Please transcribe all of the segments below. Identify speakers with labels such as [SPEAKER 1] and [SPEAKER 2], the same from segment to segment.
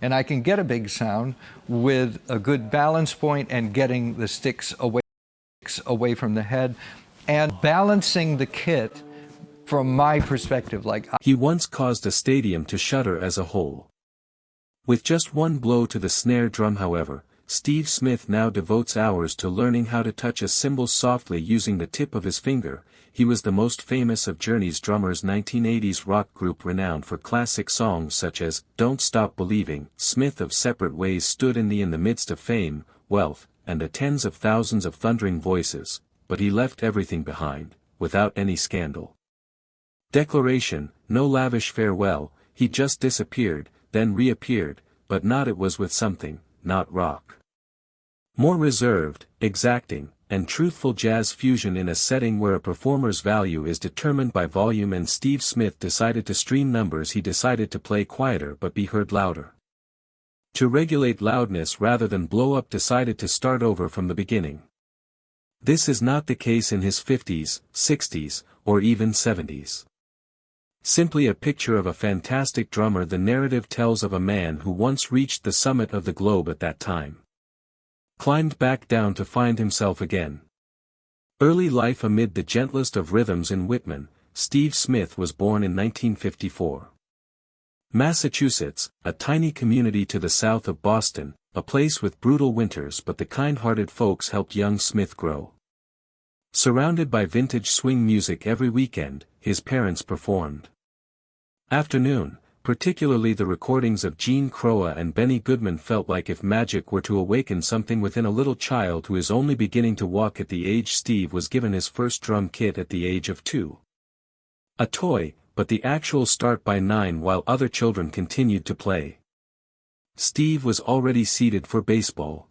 [SPEAKER 1] And I can get a big sound with a good balance point and getting the sticks away from the head and balancing the kit from my perspective.
[SPEAKER 2] He once caused a stadium to shudder as a whole. With just one blow to the snare drum, however, Steve Smith now devotes hours to learning how to touch a cymbal softly using the tip of his finger. He was the most famous of Journey's drummers. 1980s rock group renowned for classic songs such as Don't Stop Believing. Smith of Separate Ways stood in the midst of fame, wealth, and the tens of thousands of thundering voices, but he left everything behind, without any scandal. Declaration, no lavish farewell, he just disappeared, then reappeared, but not it was with something, not rock. More reserved, exacting, and truthful jazz fusion in a setting where a performer's value is determined by volume. And Steve Smith decided to stream numbers. He decided to play quieter but be heard louder. To regulate loudness rather than blow up, decided to start over from the beginning. This is not the case in his 50s, 60s, or even 70s. Simply a picture of a fantastic drummer. The narrative tells of a man who once reached the summit of the globe at that time. Climbed back down to find himself again. Early life amid the gentlest of rhythms in Whitman, Steve Smith was born in 1954. Massachusetts, a tiny community to the south of Boston, a place with brutal winters, but the kind-hearted folks helped young Smith grow. Surrounded by vintage swing music every weekend, his parents performed. Afternoon, particularly the recordings of Gene Crowa and Benny Goodman, felt like if magic were to awaken something within a little child who is only beginning to walk at the age. Steve was given his first drum kit at the age of 2. A toy, but the actual start by 9 while other children continued to play. Steve was already seated for baseball.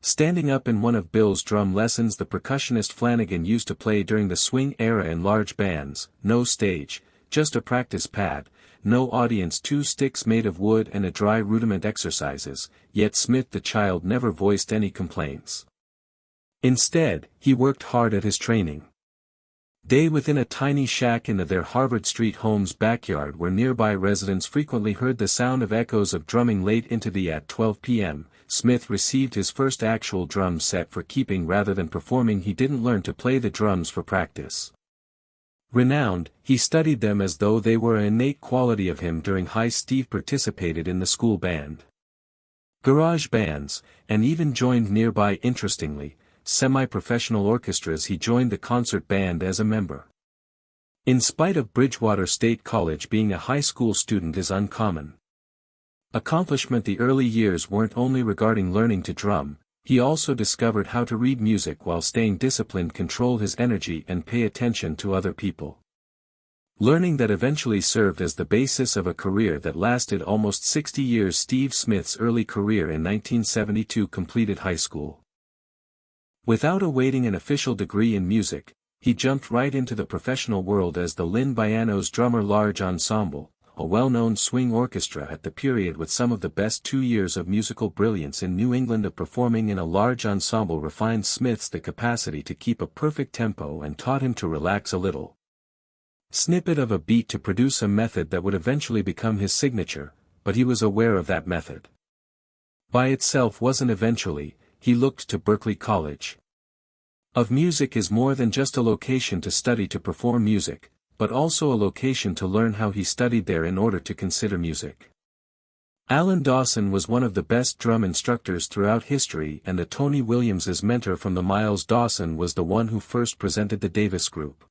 [SPEAKER 2] Standing up in one of Bill's drum lessons the percussionist Flanagan used to play during the swing era in large bands, no stage, just a practice pad, no audience, 2 sticks made of wood and a dry rudiment exercises, yet Smith the child never voiced any complaints. Instead, he worked hard at his training. Day within a tiny shack in their Harvard Street home's backyard where nearby residents frequently heard the sound of echoes of drumming late into the at 12 p.m., Smith received his first actual drum set for keeping rather than performing. He didn't learn to play the drums for practice. Renowned, he studied them as though they were an innate quality of him. During high Steve participated in the school band, garage bands, and even joined nearby, interestingly, semi-professional orchestras. He joined the concert band as a member. In spite of Bridgewater State College being a high school student is uncommon accomplishment. The early years weren't only regarding learning to drum. He also discovered how to read music while staying disciplined, control his energy and pay attention to other people. Learning that eventually served as the basis of a career that lasted almost 60 years. Steve Smith's early career in 1972 completed high school. Without awaiting an official degree in music, he jumped right into the professional world as the Lynn Biano's drummer. Large Ensemble, a well-known swing orchestra at the period with some of the best 2 years of musical brilliance in New England of performing in a large ensemble, refined Smith's the capacity to keep a perfect tempo and taught him to relax a little snippet of a beat to produce a method that would eventually become his signature, but he was aware of that method by itself wasn't eventually. He looked to Berklee College of Music is more than just a location to study to perform music, but also a location to learn how. He studied there in order to consider music. Alan Dawson was one of the best drum instructors throughout history, and the Tony Williams's mentor from the Miles Dawson was the one who first presented the Davis Group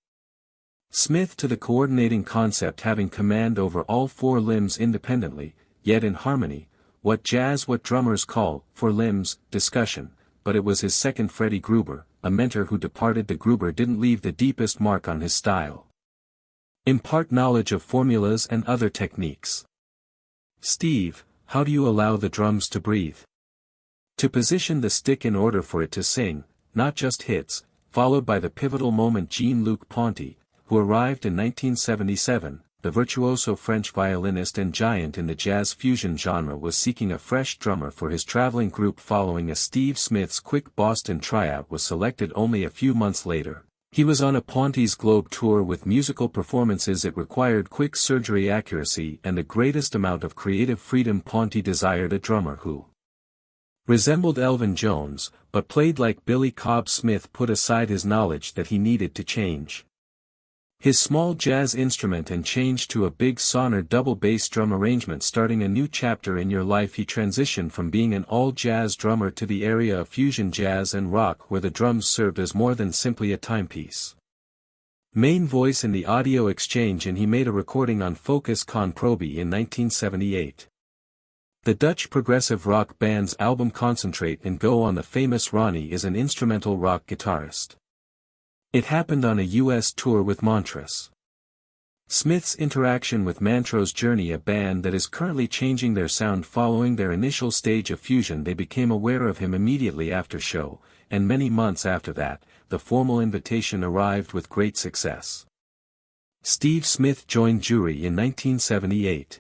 [SPEAKER 2] Smith to the coordinating concept, having command over all 4 limbs independently, yet in harmony, what drummers call, 4 limbs, discussion, but it was his second Freddie Gruber, a mentor who departed. The Gruber didn't leave the deepest mark on his style. Impart knowledge of formulas and other techniques. Steve, how do you allow the drums to breathe? To position the stick in order for it to sing, not just hits, followed by the pivotal moment. Jean-Luc Ponty, who arrived in 1977, the virtuoso French violinist and giant in the jazz fusion genre, was seeking a fresh drummer for his traveling group following a Steve Smith's quick Boston tryout was selected only a few months later. He was on a Ponty's Globe tour with musical performances that required quick surgery accuracy and the greatest amount of creative freedom. Ponty desired a drummer who resembled Elvin Jones, but played like Billy Cobb. Smith put aside his knowledge that he needed to change his small jazz instrument and changed to a big Sonor double bass drum arrangement. Starting a new chapter in your life. He transitioned from being an all-jazz drummer to the area of fusion jazz and rock where the drums served as more than simply a timepiece. Main voice in the audio exchange, and he made a recording on Focus Con Proby in 1978. The Dutch progressive rock band's album Concentrate and Go on. The famous Ronnie is an instrumental rock guitarist. It happened on a US tour with Montrose. Smith's interaction with Montrose Journey, a band that is currently changing their sound following their initial stage of fusion. They became aware of him immediately after show, and many months after that, the formal invitation arrived with great success. Steve Smith joined Jury in 1978.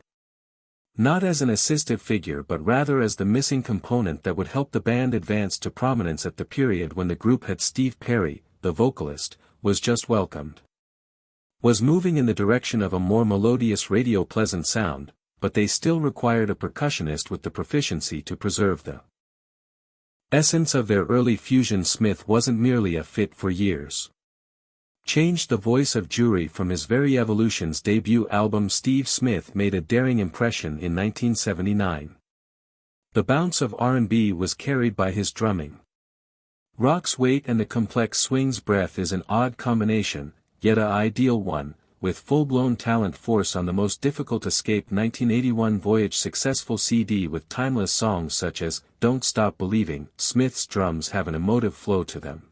[SPEAKER 2] Not as an assistive figure but rather as the missing component that would help the band advance to prominence at the period when the group had Steve Perry, the vocalist, was just welcomed. Was moving in the direction of a more melodious radio pleasant sound, but they still required a percussionist with the proficiency to preserve the essence of their early fusion. Smith wasn't merely a fit for years. Changed the voice of Jury from his very Evolution's debut album. Steve Smith made a daring impression in 1979. The bounce of R&B was carried by his drumming. Rock's weight and the complex swing's breath is an odd combination, yet a ideal one, with full-blown talent force on the most difficult escape 1981 Voyage successful CD with timeless songs such as Don't Stop Believing. Smith's drums have an emotive flow to them.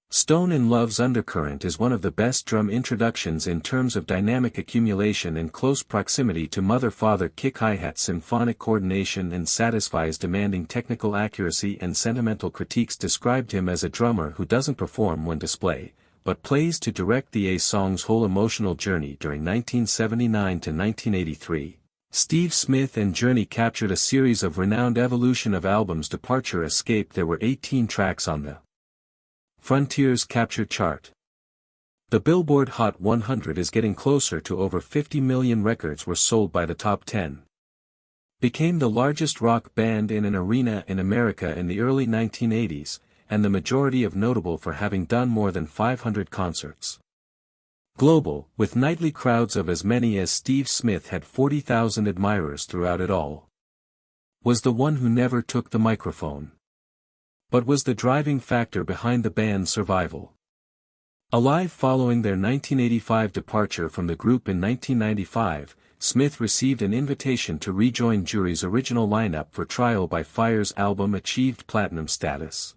[SPEAKER 2] Stone in Love's Undercurrent is one of the best drum introductions in terms of dynamic accumulation and close proximity to mother-father kick hi-hat symphonic coordination and satisfies demanding technical accuracy and sentimental critiques described him as a drummer who doesn't perform when display, but plays to direct the A song's whole emotional journey. During 1979 to 1983, Steve Smith and Journey captured a series of renowned evolution of albums. Departure Escape. There were 18 tracks on the Frontiers Capture chart. The Billboard Hot 100 is getting closer to over 50 million records were sold by the top 10. Became the largest rock band in an arena in America in the early 1980s, and the majority of notable for having done more than 500 concerts. Global, with nightly crowds of as many as Steve Smith had 40,000 admirers throughout it all. Was the one who never took the microphone, but was the driving factor behind the band's survival. Alive. Following their 1985 departure from the group in 1995, Smith received an invitation to rejoin Jury's original lineup for Trial by Fire's album achieved platinum status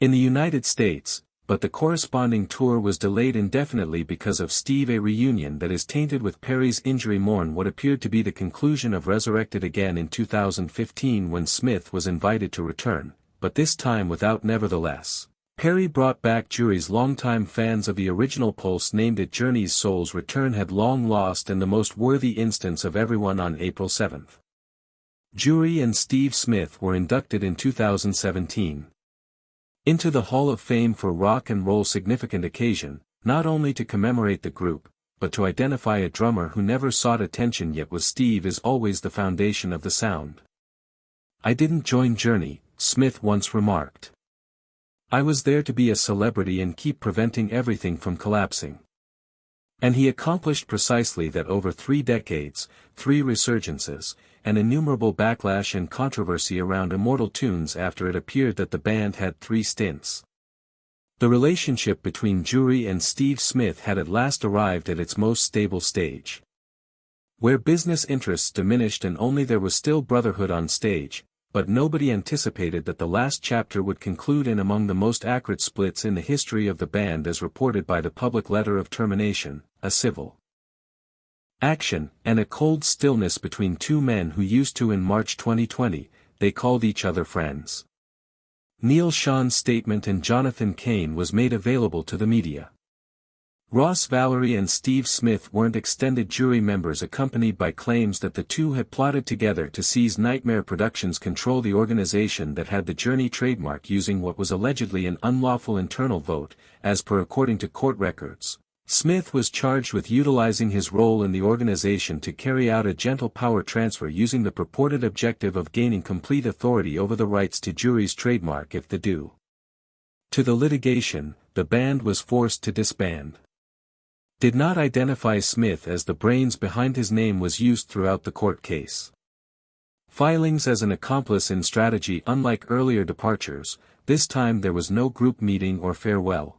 [SPEAKER 2] in the United States, but the corresponding tour was delayed indefinitely because of Steve. A reunion that is tainted with Perry's injury mourned what appeared to be the conclusion of Resurrected again in 2015 when Smith was invited to return, but this time without. Nevertheless, Perry brought back Jury's longtime fans of the original Pulse named it Journey's Soul's Return had long lost and the most worthy instance of everyone. On April 7, Jury and Steve Smith were inducted in 2017 into the Hall of Fame for Rock and Roll. Significant occasion, not only to commemorate the group, but to identify a drummer who never sought attention yet was. Steve is always the foundation of the sound. I didn't join Journey, Smith once remarked. I was there to be a celebrity and keep preventing everything from collapsing. And he accomplished precisely that. Over 3 decades, 3 resurgences, and innumerable backlash and controversy around Immortal Tunes after it appeared that the band had 3 stints. The relationship between Jury and Steve Smith had at last arrived at its most stable stage, where business interests diminished and only there was still brotherhood on stage. But nobody anticipated that the last chapter would conclude in among the most acrid splits in the history of the band as reported by the public letter of termination, a civil action, and a cold stillness between 2 men who used to. In March 2020, they called each other friends. Neil Sean's statement and Jonathan Cain was made available to the media. Ross Valerie and Steve Smith weren't extended jury members, accompanied by claims that the two had plotted together to seize Nightmare Productions' control, the organization that had the Journey trademark, using what was allegedly an unlawful internal vote, as per according to court records. Smith was charged with utilizing his role in the organization to carry out a gentle power transfer, using the purported objective of gaining complete authority over the rights to Jury's trademark if the due to the litigation, the band was forced to disband. Did not identify Smith as the brains behind his name was used throughout the court case. Filings as an accomplice in strategy. Unlike earlier departures, this time there was no group meeting or farewell.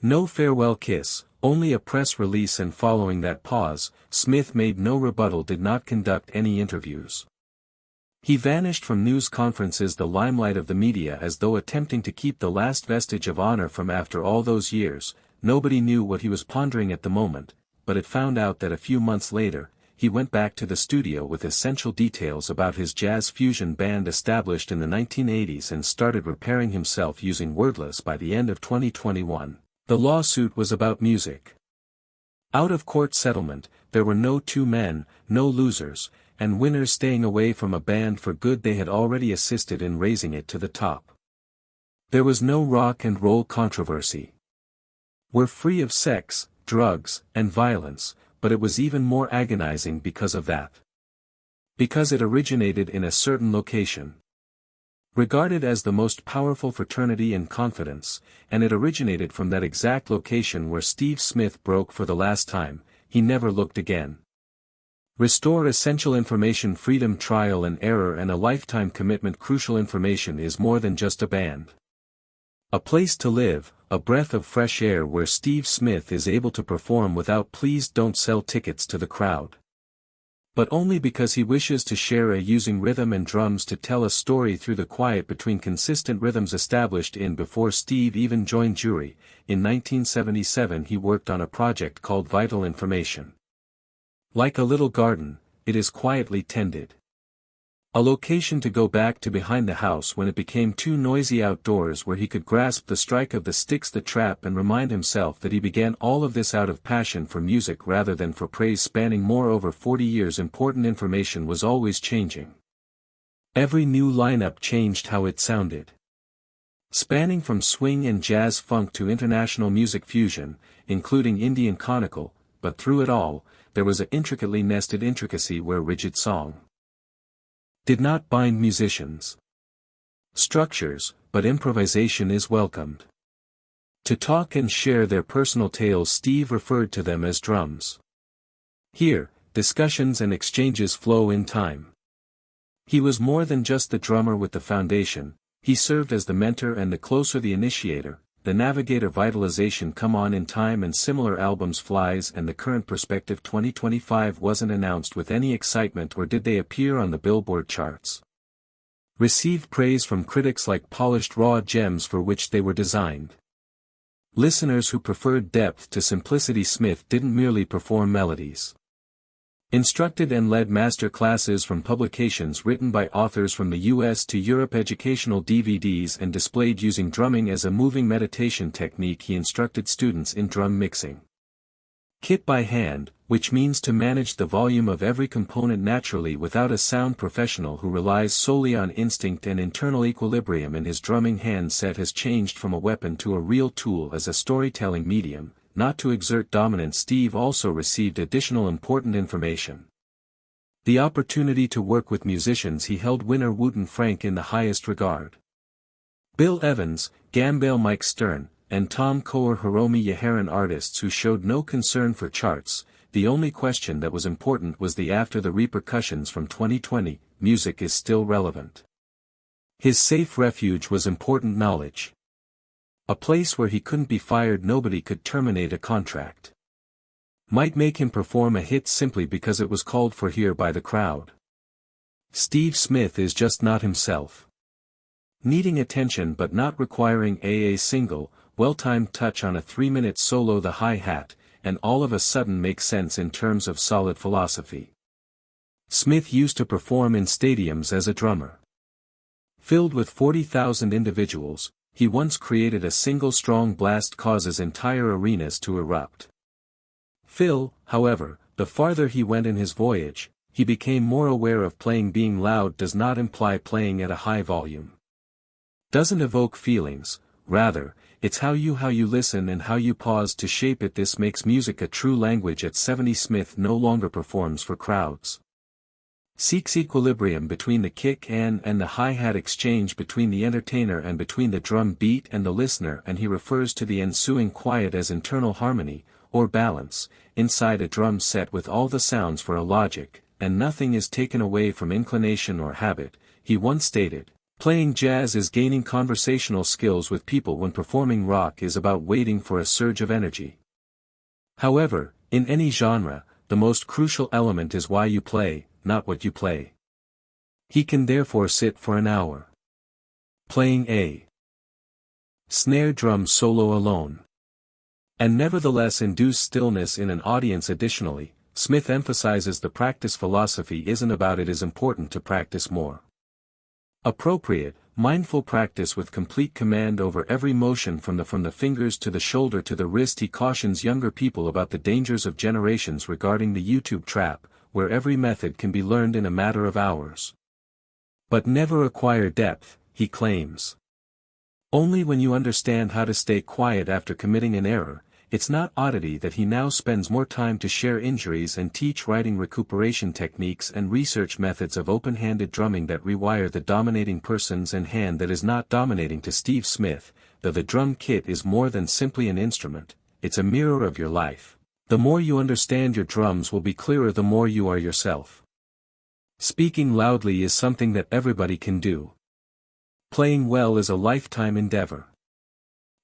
[SPEAKER 2] No farewell kiss, only a press release, and following that pause, Smith made no rebuttal, did not conduct any interviews. He vanished from news conferences, the limelight of the media, as though attempting to keep the last vestige of honor from after all those years. Nobody knew what he was pondering at the moment, but it found out that a few months later, he went back to the studio with essential details about his jazz fusion band established in the 1980s and started repairing himself using Wordless by the end of 2021. The lawsuit was about music. Out-of-court settlement, there were no two men, no losers, and winners staying away from a band for good they had already assisted in raising it to the top. There was no rock and roll controversy. We're free of sex, drugs, and violence, but it was even more agonizing because of that. Because it originated in a certain location. Regarded as the most powerful fraternity in confidence, and it originated from that exact location where Steve Smith broke for the last time. He never looked again. Restore essential information, freedom, trial and error, and a lifetime commitment. Crucial information is more than just a band. A place to live, a breath of fresh air where Steve Smith is able to perform without "please don't sell tickets" to the crowd. But only because he wishes to share using rhythm and drums to tell a story through the quiet between consistent rhythms established in before Steve even joined Jury. In 1977 he worked on a project called Vital Information. Like a little garden, it is quietly tended. A location to go back to behind the house when it became too noisy outdoors, where he could grasp the strike of the sticks, the trap, and remind himself that he began all of this out of passion for music rather than for praise. Spanning more over 40 years, important information was always changing. Every new lineup changed how it sounded. Spanning from swing and jazz funk to international music fusion, including Indian conical, but through it all, there was a intricately nested intricacy where rigid song did not bind musicians' structures, but improvisation is welcomed. To talk and share their personal tales, Steve referred to them as drums. Here, discussions and exchanges flow in time. He was more than just the drummer with the foundation, he served as the mentor and the closer, the initiator, the navigator. Vitalization come on in time and similar albums. Flies and the Current Perspective 2025 wasn't announced with any excitement, or did they appear on the Billboard charts. Received praise from critics like polished raw gems for which they were designed. Listeners who preferred depth to simplicity. Smith didn't merely perform melodies. Instructed and led master classes from publications written by authors from the US to Europe, educational DVDs, and displayed using drumming as a moving meditation technique. He instructed students in drum mixing kit by hand, which means to manage the volume of every component naturally without a sound professional who relies solely on instinct and internal equilibrium. In his drumming handset has changed from a weapon to a real tool as a storytelling medium, not to exert dominance. Steve also received additional important information. The opportunity to work with musicians he held winner Wooten Frank in the highest regard. Bill Evans, Gambale, Mike Stern, and Tom Coher, Hiromi Yaharan, artists who showed no concern for charts. The only question that was important was the after the repercussions from 2020, music is still relevant. His safe refuge was important knowledge. A place where he couldn't be fired, nobody could terminate a contract. Might make him perform a hit simply because it was called for here by the crowd. Steve Smith is just not himself. Needing attention but not requiring a single, well-timed touch on a 3-minute solo, the hi-hat, and all of a sudden makes sense in terms of solid philosophy. Smith used to perform in stadiums as a drummer. Filled with 40,000 individuals, he once created a single strong blast causes entire arenas to erupt. Phil, however, the farther he went in his voyage, he became more aware of playing being loud does not imply playing at a high volume. Doesn't evoke feelings, rather, it's how you listen and how you pause to shape it. This makes music a true language. At 70, Smith no longer performs for crowds. Seeks equilibrium between the kick and the hi-hat, exchange between the entertainer and between the drum beat and the listener, and he refers to the ensuing quiet as internal harmony, or balance, inside a drum set with all the sounds for a logic, and nothing is taken away from inclination or habit. He once stated, "Playing jazz is gaining conversational skills with people when performing rock is about waiting for a surge of energy." However, in any genre, the most crucial element is why you play, not what you play. He can therefore sit for an hour playing a snare drum solo alone, and nevertheless induce stillness in an audience. Additionally, Smith emphasizes the practice philosophy isn't about it is important to practice more. Appropriate, mindful practice with complete command over every motion from the fingers to the shoulder to the wrist. He cautions younger people about the dangers of generations regarding the YouTube trap, where every method can be learned in a matter of hours, but never acquire depth, he claims. Only when you understand how to stay quiet after committing an error. It's not oddity that he now spends more time to share injuries and teach writing recuperation techniques and research methods of open-handed drumming that rewire the dominating persons and hand that is not dominating. To Steve Smith, though the drum kit is more than simply an instrument, it's a mirror of your life. The more you understand your drums will be clearer the more you are yourself. Speaking loudly is something that everybody can do. Playing well is a lifetime endeavor.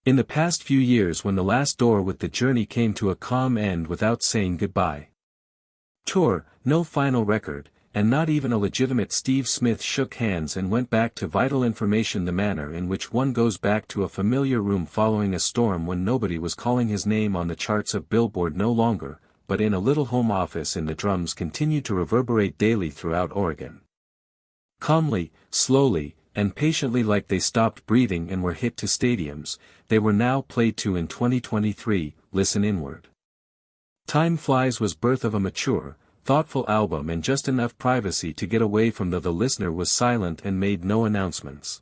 [SPEAKER 2] In the past few years, when the last tour with The Journey came to a calm end without saying goodbye. Tour, no final record, and not even a legitimate Steve Smith shook hands and went back to vital information, the manner in which one goes back to a familiar room following a storm when nobody was calling his name on the charts of Billboard no longer, but in a little home office, and the drums continued to reverberate daily throughout Oregon. Calmly, slowly, and patiently, like they stopped breathing and were hit to stadiums, they were now played to in 2023, Listen Inward. Time Flies was birth of a mature, thoughtful album and just enough privacy to get away from the listener was silent and made no announcements.